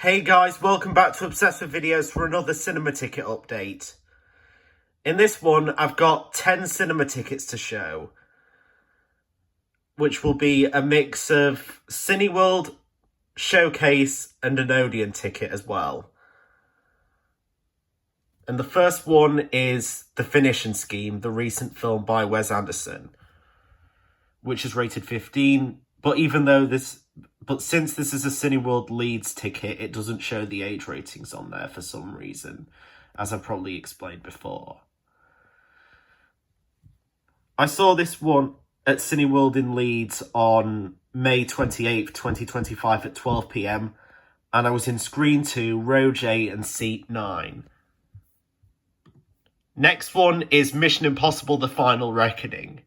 Hey guys, welcome back to Obsessed with Videos for another cinema ticket update. In this one, I've got 10 cinema tickets to show, which will be a mix of Cineworld, Showcase, and an Odeon ticket as well. And the first one is The Finishing Scheme, the recent film by Wes Anderson, which is rated 15, but since this is a Cineworld Leeds ticket, it doesn't show the age ratings on there for some reason, as I've probably explained before. I saw this one at Cineworld in Leeds on May 28th, 2025 at 12 p.m, and I was in Screen 2, Row J and Seat 9. Next one is Mission Impossible: The Final Reckoning,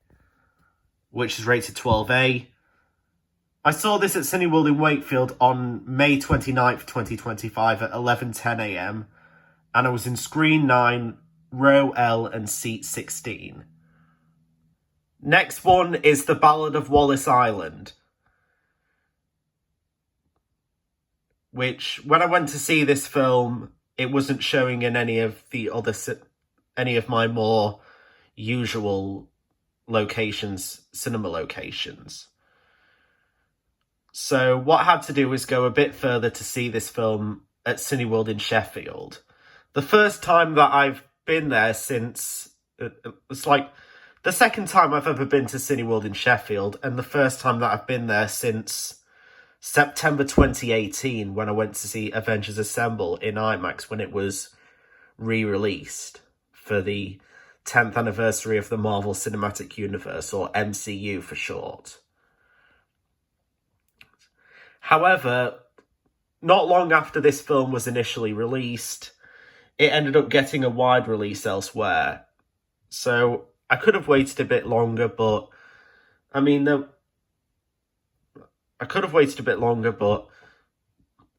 which is rated 12A. I saw this at Cineworld in Wakefield on May 29th, 2025 at 11:10 a.m. and I was in Screen 9, Row L and Seat 16. Next one is The Ballad of Wallace Island, which, when I went to see this film, it wasn't showing in any of my more usual cinema locations. So what I had to do was go a bit further to see this film at Cineworld in Sheffield. The first time that I've been there since... It's like the second time I've ever been to Cineworld in Sheffield, and the first time that I've been there since September 2018, when I went to see Avengers Assemble in IMAX when it was re-released for the 10th anniversary of the Marvel Cinematic Universe, or MCU for short. However, not long after this film was initially released, it ended up getting a wide release elsewhere. So I could have waited a bit longer, but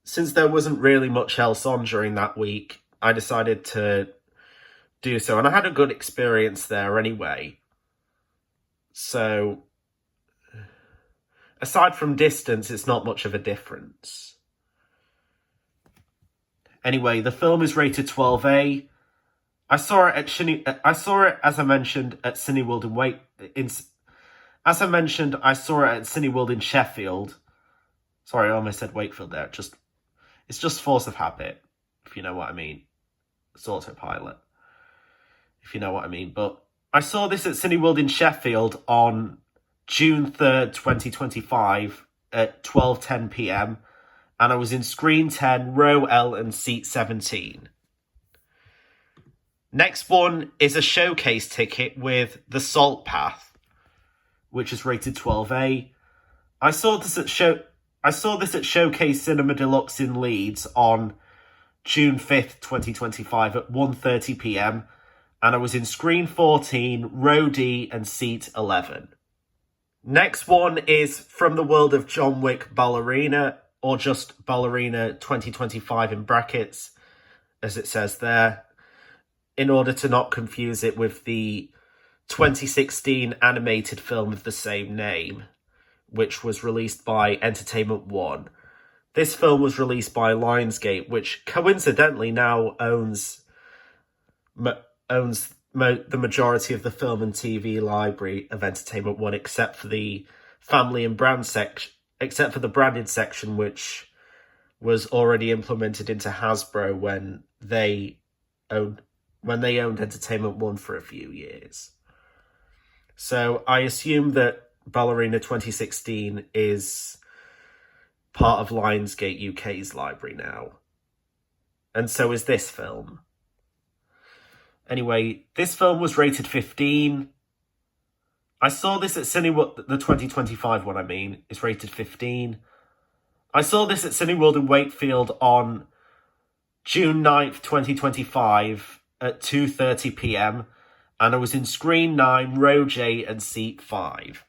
since there wasn't really much else on during that week, I decided to do so. And I had a good experience there anyway. So aside from distance, it's not much of a difference. Anyway, the film is rated 12A. I saw it, as I mentioned, at Cineworld in Sheffield. Sorry, I almost said Wakefield there. It's just force of habit, if you know what I mean. It's autopilot, if you know what I mean. But I saw this at Cineworld in Sheffield on June 3rd, 2025 at 12:10 p.m. and I was in Screen 10, Row L and Seat 17. Next one is a Showcase ticket with The Salt Path, which is rated 12A. I saw this at Showcase Cinema Deluxe in Leeds on June 5th, 2025 at 1:30 p.m. and I was in Screen 14, Row D and Seat 11. Next one is From the World of John Wick Ballerina, or just Ballerina 2025 in brackets, as it says there, in order to not confuse it with the 2016 animated film of the same name, which was released by Entertainment One. This film was released by Lionsgate, which coincidentally now owns the majority of the film and TV library of Entertainment One, except for the family and brand section, except for the branded section, which was already implemented into Hasbro when they owned Entertainment One for a few years. So I assume that Ballerina 2016 is part of Lionsgate UK's library now. And so is this film. Anyway, this film was rated 15. I saw this at Cineworld, the 2025 one is rated 15. I saw this at Cineworld in Wakefield on June 9th, 2025 at 2:30 p.m. and I was in Screen 9, Row J and Seat 5.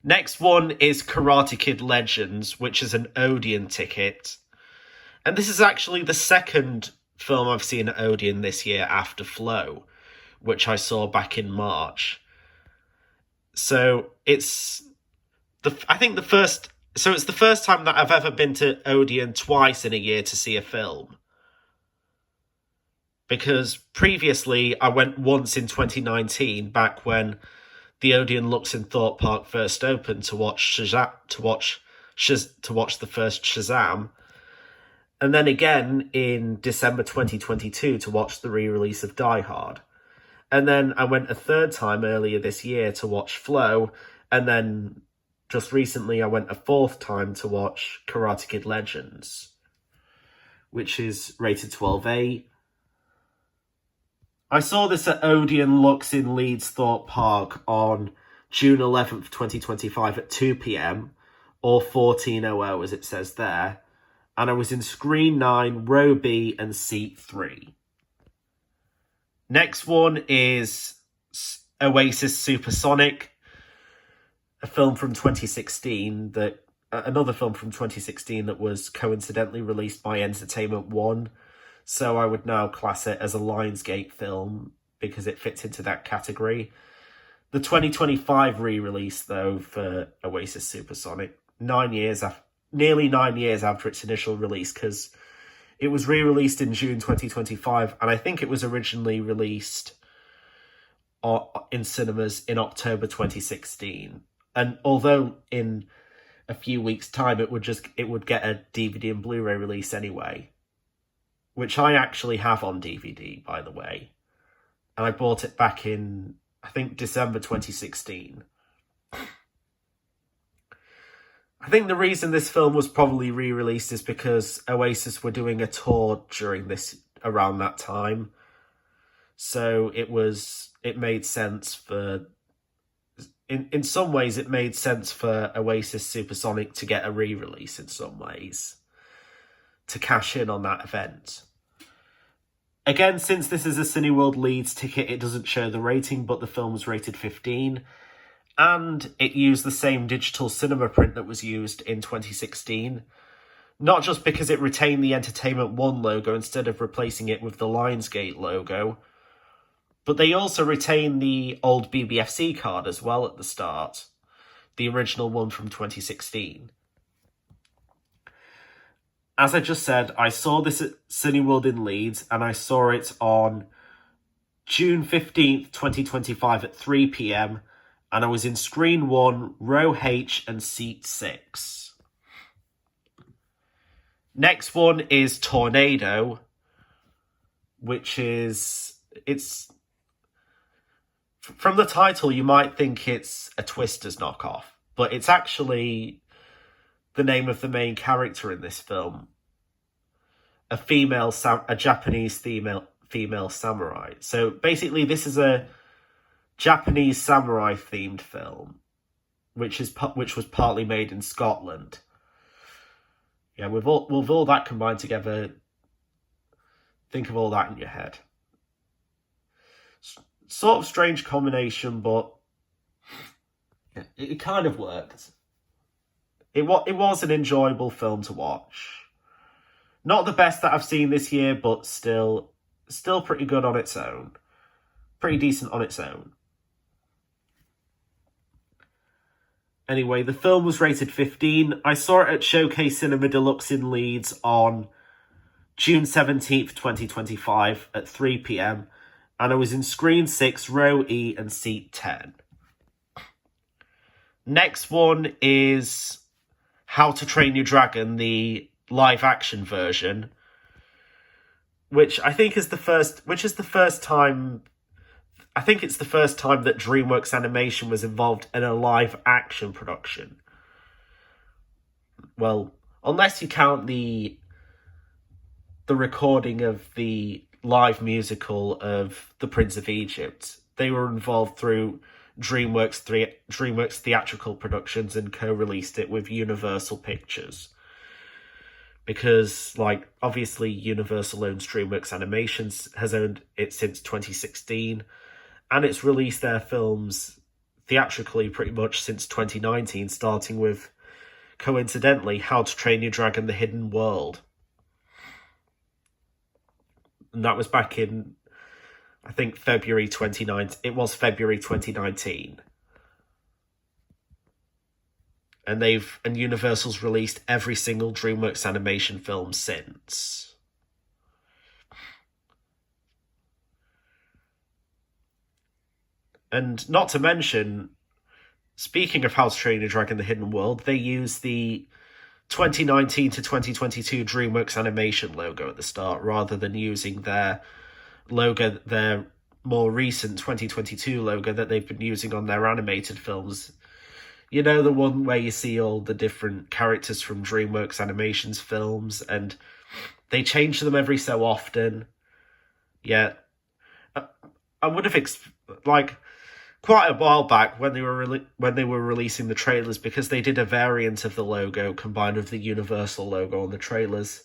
Next one is Karate Kid Legends, which is an Odeon ticket. And this is actually the second film I've seen at Odeon this year after Flow, which I saw back in March. So I think the first So it's the first time that I've ever been to Odeon twice in a year to see a film. Because previously I went once in 2019, back when the Odeon Luxon Thorpe Park first opened, to watch the first Shazam, and then again in December 2022 to watch the re-release of Die Hard. And then I went a third time earlier this year to watch Flow, and then just recently I went a fourth time to watch Karate Kid Legends, which is rated 12A. I saw this at Odeon Lux in Leeds Thorpe Park on June 11th, 2025 at 2 p.m, or 14:00 as it says there, and I was in Screen 9, Row B and Seat 3. Next one is Oasis Supersonic, a film from 2016 another film from 2016 that was coincidentally released by Entertainment One. So I would now class it as a Lionsgate film because it fits into that category. The 2025 re-release, though, for Oasis Supersonic, nearly 9 years after its initial release, because it was re-released in June 2025, and I think it was originally released in cinemas in October 2016. And although in a few weeks' time it would get a DVD and Blu-ray release anyway, which I actually have on DVD, by the way. And I bought it back in, I think, December 2016. I think the reason this film was probably re-released is because Oasis were doing a tour around that time. So it made sense in some ways it made sense for Oasis Supersonic to get a re-release in some ways, to cash in on that event. Again, since this is a Cineworld Leeds ticket, it doesn't show the rating, but the film was rated 15. And it used the same digital cinema print that was used in 2016. Not just because it retained the Entertainment One logo instead of replacing it with the Lionsgate logo, but they also retained the old BBFC card as well at the start, the original one from 2016. As I just said, I saw this at Cineworld in Leeds, and I saw it on June 15th, 2025 at 3 p.m, and I was in Screen 1, Row H and Seat 6. Next one is Tornado, which it's... From the title, you might think it's a Twisters knockoff, but it's actually the name of the main character in this film, a Japanese female samurai. So basically, this is a Japanese samurai themed film, which was partly made in Scotland. Yeah, with all that combined together, think of all that in your head. Sort of strange combination, but it kind of worked. It was an enjoyable film to watch. Not the best that I've seen this year, but still pretty good on its own. Pretty decent on its own. Anyway, the film was rated 15. I saw it at Showcase Cinema Deluxe in Leeds on June 17th, 2025 at 3 p.m. And I was in Screen 6, Row E and Seat 10. Next one is How to Train Your Dragon, the live-action version, which I think is the first time that DreamWorks Animation was involved in a live-action production. Well, unless you count the recording of the live musical of The Prince of Egypt. They were involved through DreamWorks theatrical productions and co-released it with Universal Pictures. Because, obviously Universal owns DreamWorks Animations, has owned it since 2016, and it's released their films theatrically pretty much since 2019, starting with, coincidentally, How to Train Your Dragon: The Hidden World. And that was back in, I think, February 2019. It was February 2019. and Universal's released every single DreamWorks animation film since. And not to mention, speaking of How to Train Your Dragon: The Hidden World, they use the 2019 to 2022 DreamWorks animation logo at the start, rather than using their logo, their more recent 2022 logo that they've been using on their animated films. You know, the one where you see all the different characters from DreamWorks Animations films, and they change them every so often. Yeah, I would have quite a while back when they were releasing the trailers, because they did a variant of the logo combined with the Universal logo on the trailers.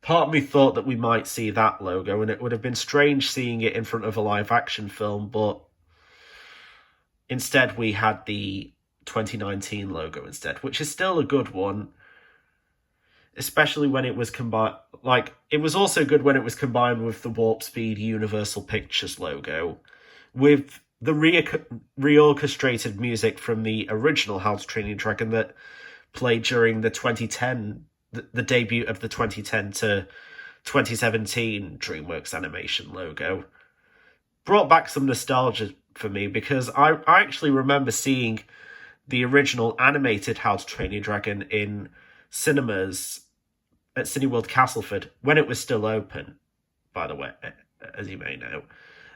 Part of me thought that we might see that logo, and it would have been strange seeing it in front of a live-action film, but instead we had the 2019 logo instead, which is still a good one, especially when it was combined. It was also good when it was combined with the Warp Speed Universal Pictures logo, with the reorchestrated music from the original How to Train Your Dragon that played during the 2010, the debut of the 2010 to 2017 DreamWorks animation logo. Brought back some nostalgia for me, because I actually remember seeing the original animated How to Train Your Dragon in cinemas at Cineworld Castleford when it was still open, by the way, as you may know.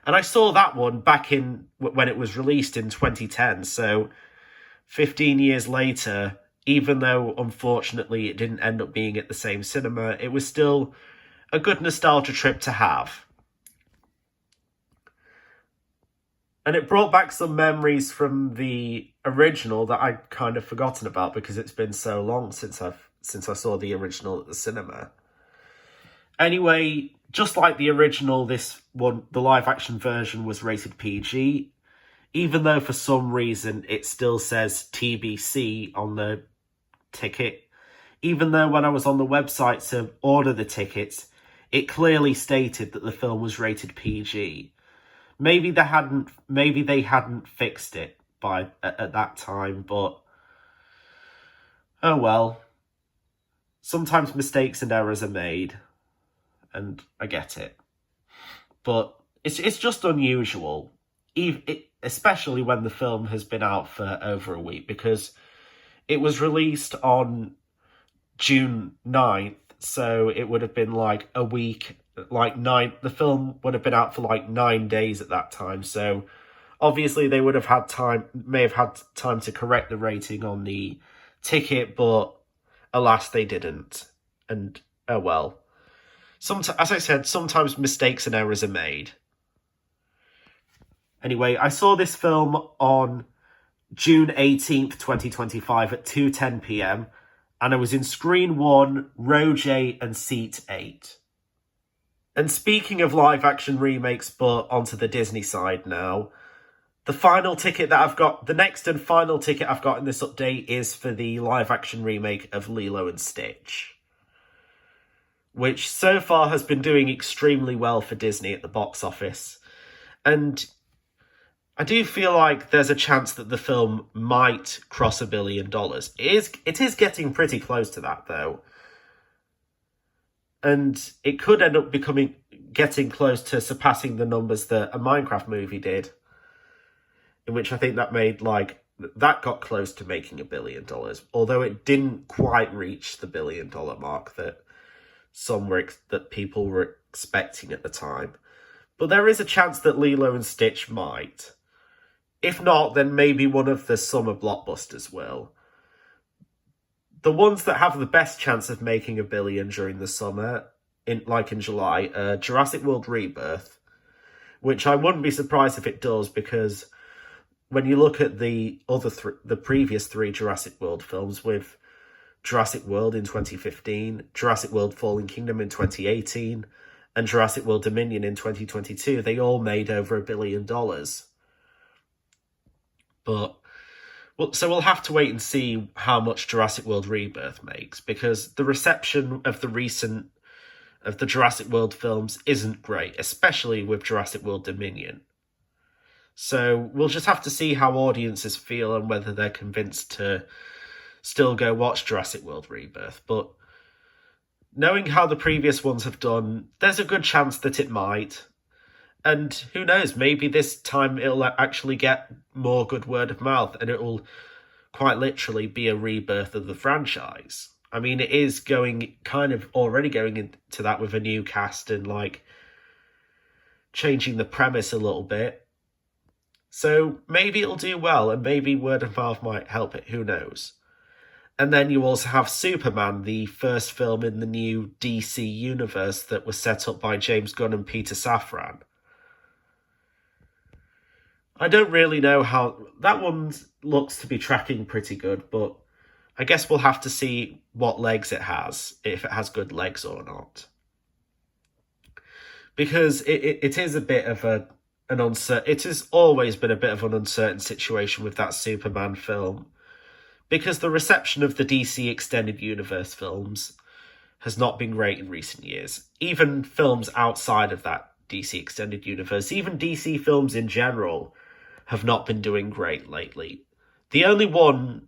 And I saw that one back in when it was released in 2010, so 15 years later, even though unfortunately it didn't end up being at the same cinema, it was still a good nostalgia trip to have. And it brought back some memories from the original that I'd kind of forgotten about, because it's been so long since I saw the original at the cinema. Anyway, just like the original, this one, the live-action version, was rated PG, even though for some reason it still says TBC on the ticket. Even though when I was on the website to order the tickets, it clearly stated that the film was rated PG. Maybe they hadn't fixed it at that time, but oh well. Sometimes mistakes and errors are made, and I get it. But it's just unusual, especially when the film has been out for over a week, because it was released on June 9th, so it would have been like a week, the film would have been out for like 9 days at that time, so obviously they may have had time to correct the rating on the ticket, but alas, they didn't. And oh well. As I said, sometimes mistakes and errors are made. Anyway, I saw this film on June 18th, 2025 at 2:10 p.m, and I was in Screen 1, Row J and Seat 8. And speaking of live-action remakes, but onto the Disney side now, the next and final ticket I've got in this update is for the live-action remake of Lilo and Stitch, which so far has been doing extremely well for Disney at the box office. And I do feel like there's a chance that the film might cross $1 billion. It is getting pretty close to that, though. And it could end up getting close to surpassing the numbers that a Minecraft movie did, in which I think that got close to making $1 billion, although it didn't quite reach the $1 billion mark that that people were expecting at the time. But there is a chance that Lilo and Stitch might. If not, then maybe one of the summer blockbusters will. The ones that have the best chance of making $1 billion during the summer, in July, Jurassic World Rebirth, which I wouldn't be surprised if it does, because when you look at the previous 3 Jurassic World films, with Jurassic World in 2015, Jurassic World Fallen Kingdom in 2018, and Jurassic World Dominion in 2022, they all made over $1 billion. So we'll have to wait and see how much Jurassic World Rebirth makes, because the reception of the Jurassic World films isn't great, especially with Jurassic World Dominion. So we'll just have to see how audiences feel and whether they're convinced to still go watch Jurassic World Rebirth. But knowing how the previous ones have done, there's a good chance that it might. And who knows, maybe this time it'll actually get more good word of mouth and it'll quite literally be a rebirth of the franchise. I mean, it is already going into that with a new cast and like changing the premise a little bit. So maybe it'll do well and maybe word of mouth might help it, who knows. And then you also have Superman, the first film in the new DC universe that was set up by James Gunn and Peter Safran. I don't really know how... That one looks to be tracking pretty good, but I guess we'll have to see what legs it has, if it has good legs or not. Because it is a bit of an uncertain... It has always been a bit of an uncertain situation with that Superman film. Because the reception of the DC Extended Universe films has not been great in recent years. Even films outside of that DC Extended Universe, even DC films in general, have not been doing great lately. The only one,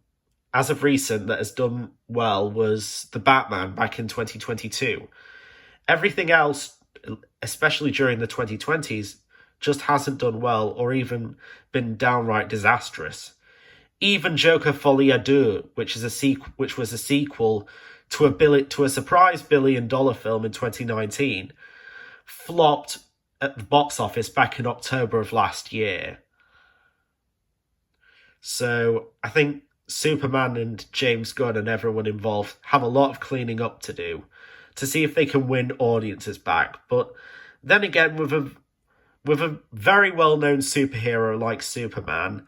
as of recent, that has done well was The Batman back in 2022. Everything else, especially during the 2020s, just hasn't done well or even been downright disastrous. Even Joker Folie à Deux, which was a sequel to a surprise $1 billion film in 2019, flopped at the box office back in October of last year. So I think Superman and James Gunn and everyone involved have a lot of cleaning up to do to see if they can win audiences back. But then again, with a very well-known superhero like Superman,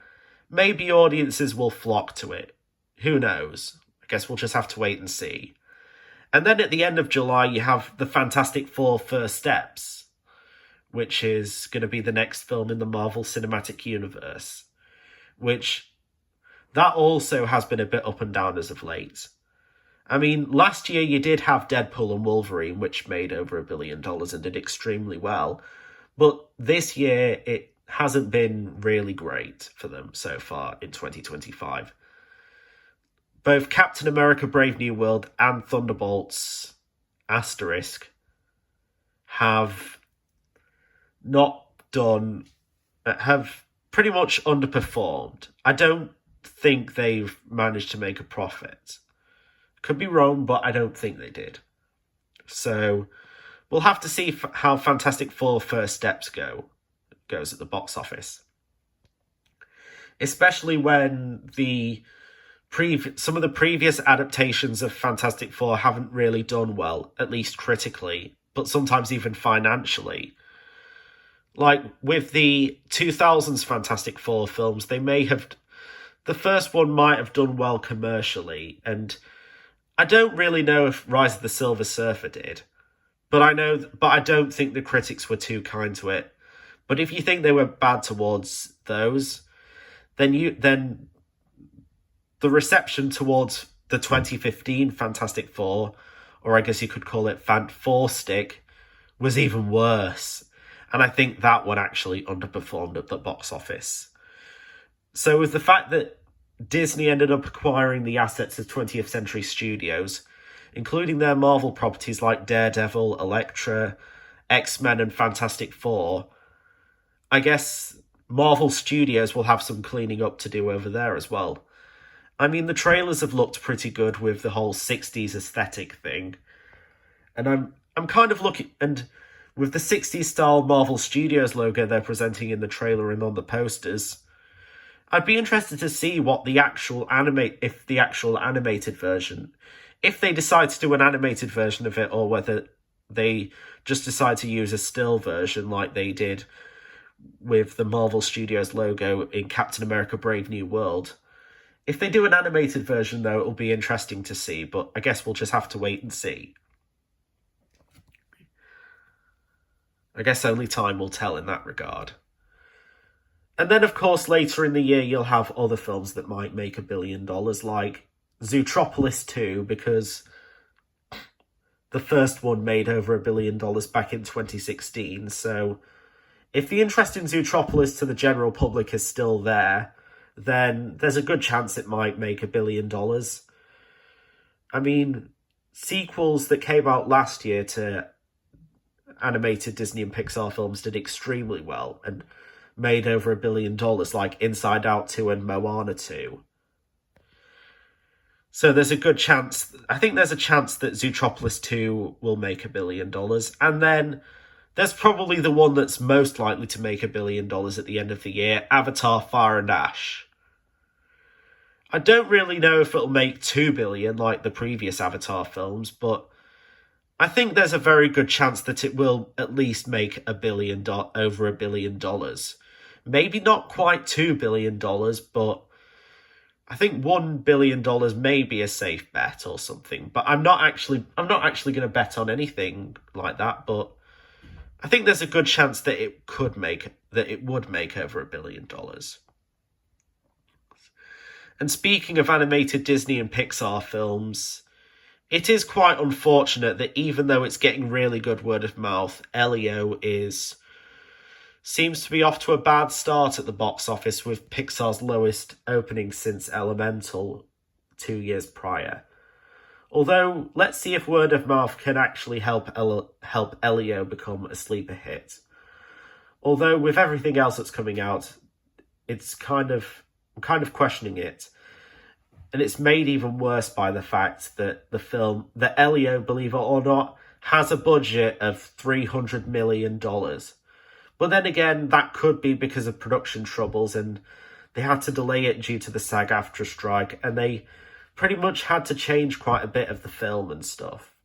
maybe audiences will flock to it. Who knows? I guess we'll just have to wait and see. And then at the end of July, you have the Fantastic Four First Steps, which is going to be the next film in the Marvel Cinematic Universe, which that also has been a bit up and down as of late. I mean, last year you did have Deadpool and Wolverine, which made over $1 billion and did extremely well. But this year, it hasn't been really great for them so far in 2025. Both Captain America Brave New World and Thunderbolts Asterisk have pretty much underperformed. I don't think they've managed to make a profit. Could be wrong, but I don't think they did. So we'll have to see how Fantastic Four First Steps goes at the box office. Especially when some of the previous adaptations of Fantastic Four haven't really done well, at least critically, but sometimes even financially. Like with the 2000s Fantastic Four films, the first one might have done well commercially, and I don't really know if Rise of the Silver Surfer did, but I don't think the critics were too kind to it. But if you think they were bad towards those, then the reception towards the 2015 Fantastic Four, or I guess you could call it Fant Four Stick, was even worse. And I think that one actually underperformed at the box office. So with the fact that Disney ended up acquiring the assets of 20th Century Studios, including their Marvel properties like Daredevil, Elektra, X-Men and Fantastic Four, I guess Marvel Studios will have some cleaning up to do over there as well. I mean, the trailers have looked pretty good with the whole 60s aesthetic thing. And I'm kind of looking... And with the 60s style Marvel Studios logo they're presenting in the trailer and on the posters, I'd be interested to see what the actual animated version... If they decide to do an animated version of it, or whether they just decide to use a still version like they did with the Marvel Studios logo in Captain America Brave New World. If they do an animated version, though, it'll be interesting to see, but I guess we'll just have to wait and see. I guess only time will tell in that regard. And then, of course, later in the year, you'll have other films that might make $1 billion, like Zootropolis 2, because the first one made over $1 billion back in 2016, so if the interest in Zootropolis to the general public is still there, then there's a good chance it might make $1 billion. I mean, sequels that came out last year to animated Disney and Pixar films did extremely well and made over $1 billion, like Inside Out 2 and Moana 2. So there's a good chance, I think there's a chance that Zootropolis 2 will make $1 billion. And then there's probably the one that's most likely to make $1 billion at the end of the year, Avatar Fire and Ash. I don't really know if it'll make $2 billion like the previous Avatar films, but I think there's a very good chance that it will at least make over $1 billion. Maybe not quite $2 billion, but I think $1 billion may be a safe bet or something. But I'm not actually going to bet on anything like that. But I think there's a good chance that it would make over $1 billion. And speaking of animated Disney and Pixar films, it is quite unfortunate that even though it's getting really good word of mouth, Elio seems to be off to a bad start at the box office, with Pixar's lowest opening since Elemental 2 years prior. Although, let's see if word of mouth can actually help Elio become a sleeper hit. Although, with everything else that's coming out, I'm kind of questioning it. And it's made even worse by the fact that that Elio, believe it or not, has a budget of $300 million. But then again, that could be because of production troubles, and they had to delay it due to the SAG-AFTRA strike, and they pretty much had to change quite a bit of the film and stuff.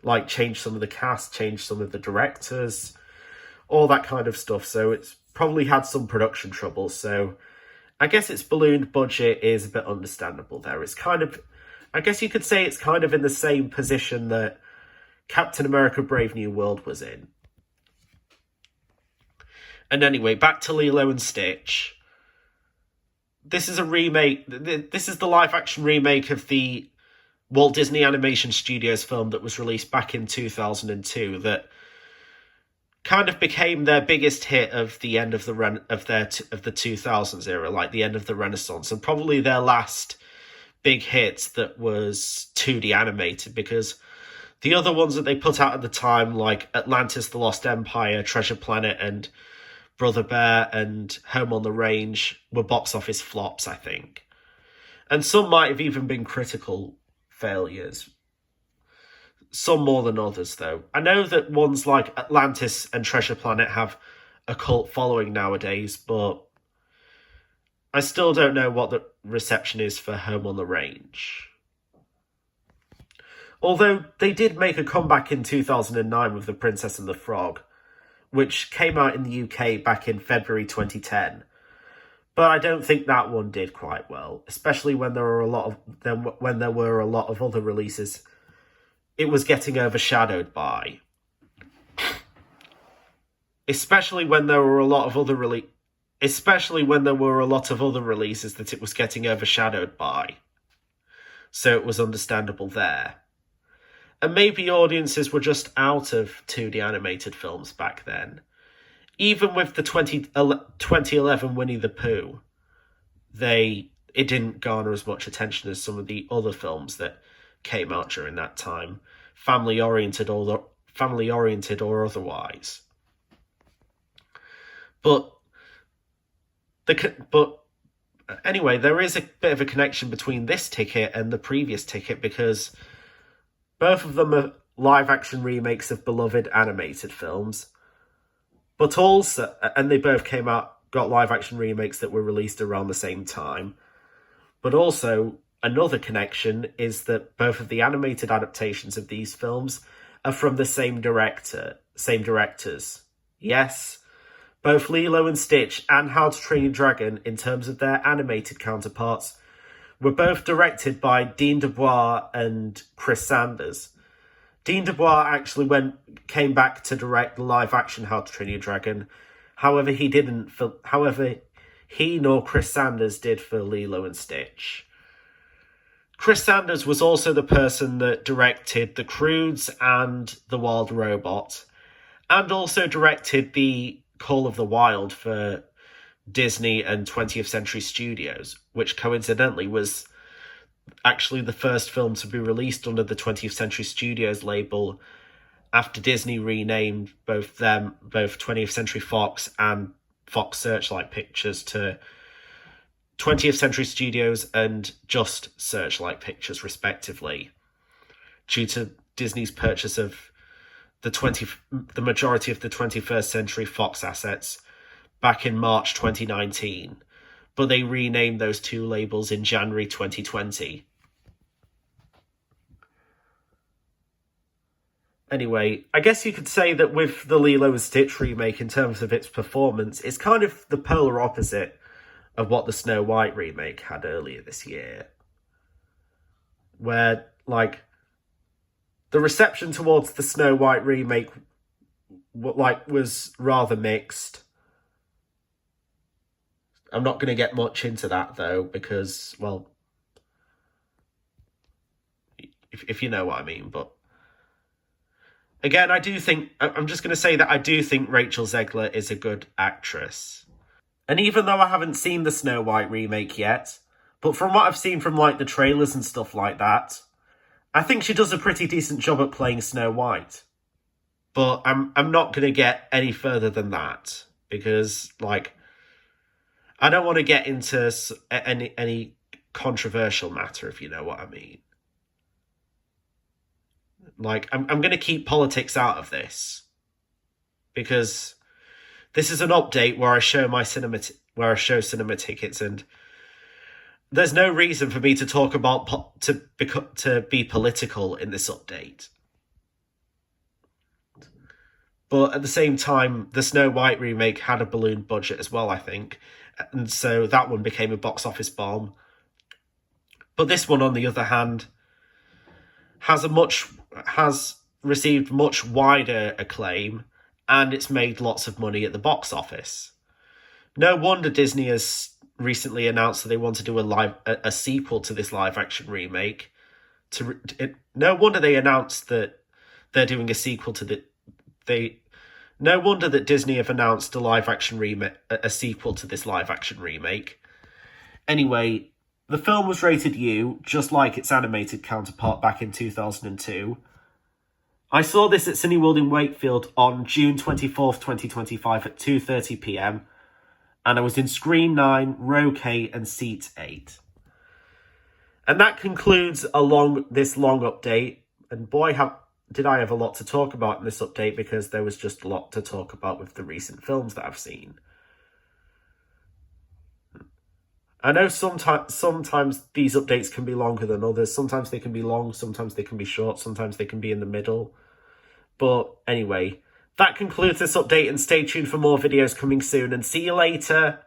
Like change some of the cast, change some of the directors, all that kind of stuff. So it's probably had some production troubles. So I guess its ballooned budget is a bit understandable there. It's kind of, I guess you could say it's kind of in the same position that Captain America Brave New World was in. And anyway, back to Lilo and Stitch. This is a remake. This is the live-action remake of the Walt Disney Animation Studios film that was released back in 2002 that kind of became their biggest hit of the end of the 2000s era, like the end of the Renaissance, and probably their last big hit that was 2D animated, because the other ones that they put out at the time, like Atlantis, The Lost Empire, Treasure Planet, and Brother Bear and Home on the Range, were box office flops, I think. And some might have even been critical failures. Some more than others, though. I know that ones like Atlantis and Treasure Planet have a cult following nowadays, but I still don't know what the reception is for Home on the Range. Although they did make a comeback in 2009 with The Princess and the Frog, which came out in the UK back in February 2010. But I don't think that one did quite well, especially when there were a lot of other releases it was getting overshadowed by. Especially when there were a lot of other releases that it was getting overshadowed by. So it was understandable there. And maybe audiences were just out of 2D animated films back then. Even with the 2011 Winnie the Pooh, it didn't garner as much attention as some of the other films that came out during that time, family-oriented or otherwise. But anyway, there is a bit of a connection between this ticket and the previous ticket, because both of them are live-action remakes of beloved animated films, but also, and they both got live-action remakes that were released around the same time. But also, another connection is that both of the animated adaptations of these films are from the same directors. Yes, both Lilo and Stitch and How to Train Your Dragon, in terms of their animated counterparts, were both directed by Dean DeBois and Chris Sanders. Dean DeBois actually came back to direct the live-action How to Train Your Dragon. However, he nor Chris Sanders did for Lilo and Stitch. Chris Sanders was also the person that directed The Croods and The Wild Robot, and also directed the Call of the Wild for Disney and 20th Century Studios, which coincidentally was actually the first film to be released under the 20th Century Studios label after Disney renamed both 20th Century Fox and Fox Searchlight Pictures to 20th Century Studios and just Searchlight Pictures, respectively, due to Disney's purchase of the majority of the 21st Century Fox assets back in March 2019, but they renamed those two labels in January 2020. Anyway, I guess you could say that with the Lilo and Stitch remake, in terms of its performance, it's kind of the polar opposite of what the Snow White remake had earlier this year. Where, like, the reception towards the Snow White remake, was rather mixed. I'm not going to get much into that, though, because, well, if you know what I mean, but again, I'm just going to say that I do think Rachel Zegler is a good actress. And even though I haven't seen the Snow White remake yet, but from what I've seen from, like, the trailers and stuff like that, I think she does a pretty decent job at playing Snow White. But I'm not going to get any further than that, because, like, I don't want to get into any controversial matter, if you know what I mean. Like, I'm going to keep politics out of this, because this is an update where I show cinema tickets, and there's no reason for me to talk about to be political in this update. But at the same time, the Snow White remake had a balloon budget as well, I think, and so that one became a box office bomb. But this one, on the other hand, has received much wider acclaim, and it's made lots of money at the box office. No wonder Disney has recently announced that they want to do a sequel to this live-action remake. No wonder they announced that they're doing a sequel to No wonder that Disney have announced a sequel to this live-action remake. Anyway, the film was rated U, just like its animated counterpart back in 2002. I saw this at Cineworld in Wakefield on June 24th, 2025 at 2:30 p.m, and I was in Screen 9, Row K, and Seat 8. And that concludes this long update, and boy, did I have a lot to talk about in this update, because there was just a lot to talk about with the recent films that I've seen. I know sometimes these updates can be longer than others. Sometimes they can be long, sometimes they can be short, sometimes they can be in the middle. But anyway, that concludes this update, and stay tuned for more videos coming soon, and see you later!